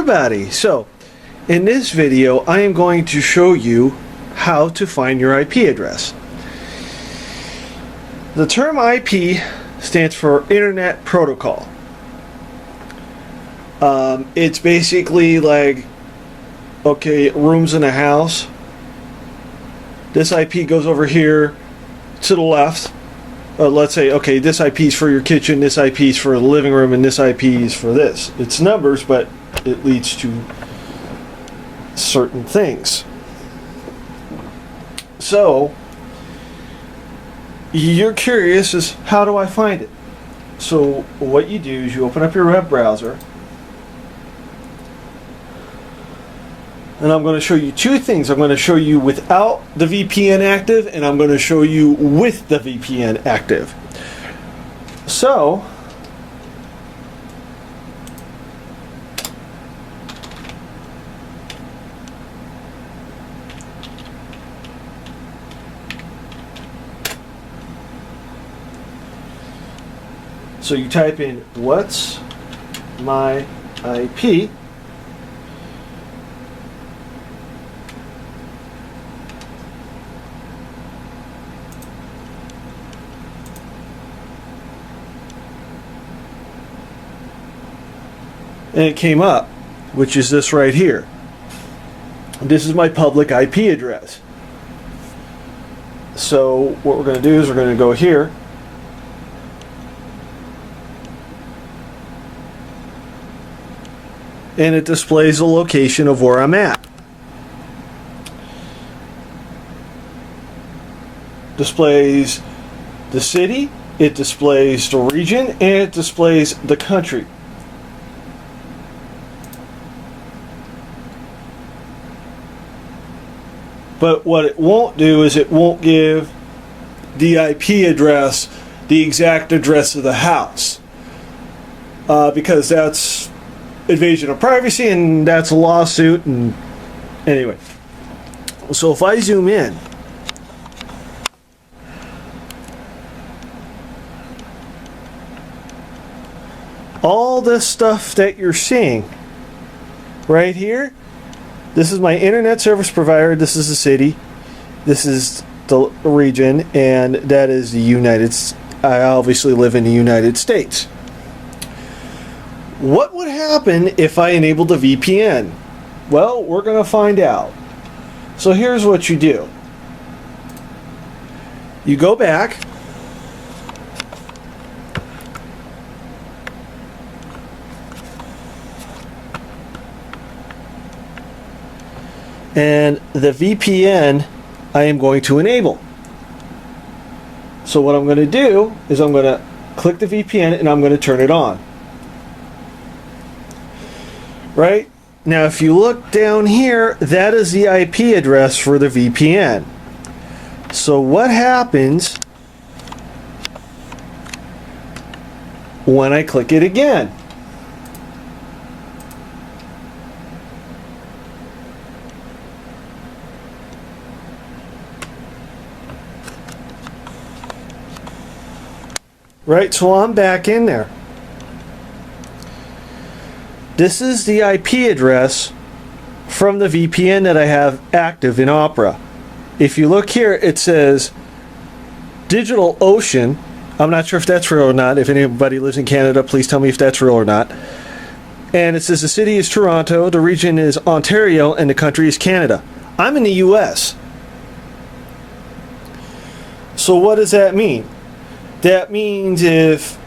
everybody! So, in this video I am going to show you how to find your IP address. The term IP stands for Internet Protocol. It's basically like, okay, rooms in a house. This IP goes over here to the left. Let's say, okay, this IP is for your kitchen, this IP is for the living room, and this IP is for this. It's numbers, but it leads to certain things. So, you're curious is how do I find it? So, what you do is you open up your web browser. And I'm going to show you two things. I'm going to show you without the VPN active, and I'm going to show you with the VPN active. So, you type in what's my IP. And it came up, which is this right here. This is my public IP address. So what we're going to do is we're going to go here. And it displays the location of where I'm at. Displays the city, it displays the region, and it displays the country. But what it won't do is it won't give the IP address, the exact address of the house. Because that's invasion of privacy and that's a lawsuit. And anyway, so if I zoom in, all this stuff that you're seeing right here, this is my internet service provider, this is the city, this is the region, and that is the United States. I obviously live in the United States. What would happen if I enabled the VPN? Well, we're going to find out. So here's what you do. You go back. And the VPN I am going to enable. So what I'm going to do is I'm going to click the VPN and I'm going to turn it on. Right? Now if you look down here, that is the IP address for the VPN. So what happens when I click it again? Right, so I'm back in there. This is the IP address from the VPN that I have active in Opera. If you look here, it says DigitalOcean. I'm not sure if that's real or not. If anybody lives in Canada, please tell me if that's real or not. And it says the city is Toronto, the region is Ontario, and the country is Canada. I'm in the US. So what does that mean? That means if,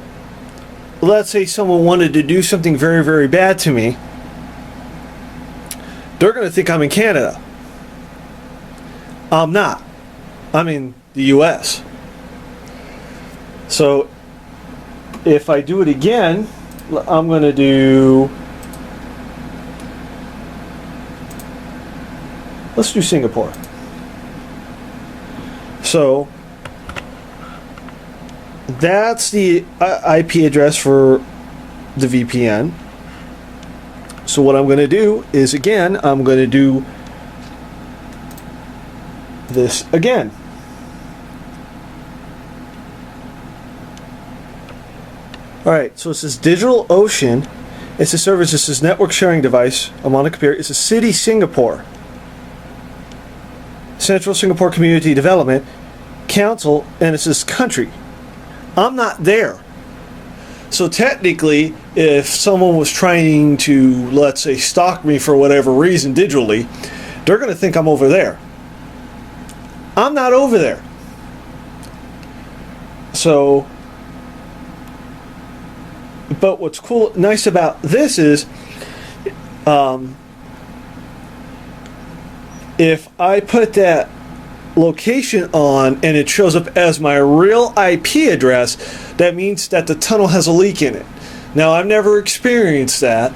let's say someone wanted to do something very, very bad to me, they're going to think I'm in Canada. I'm not. I'm in the US. So if I do it again, I'm going to do, let's do Singapore. So that's the IP address for the VPN. So what I'm going to do is, again, I'm going to do this again. Alright, so it says DigitalOcean, It's a service. This is network sharing device. I'm on a computer. It's a city, Singapore. Central Singapore Community Development Council, and it says country. I'm not there. So technically, if someone was trying to, let's say, stalk me for whatever reason digitally, they're going to think I'm over there. I'm not over there. So, but what's cool, nice about this is, if I put that location on and it shows up as my real IP address, that means that the tunnel has a leak in it. Now, I've never experienced that,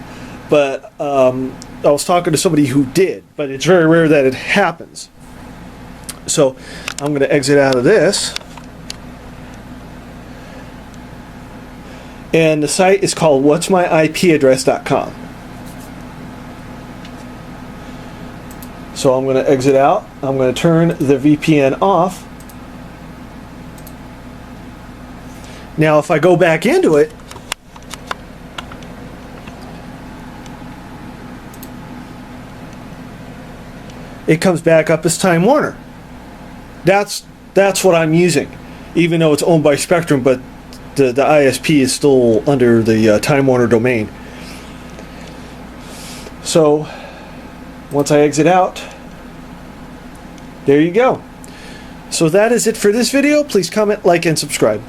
but I was talking to somebody who did, but it's very rare that it happens. So I'm going to exit out of this. And the site is called whatsmyipaddress.com. So I'm going to exit out. I'm going to turn the VPN off. Now if I go back into it, it comes back up as Time Warner. That's what I'm using, even though it's owned by Spectrum, but the ISP is still under the Time Warner domain. So once I exit out, there you go. So that is it for this video. Please comment, like, and subscribe.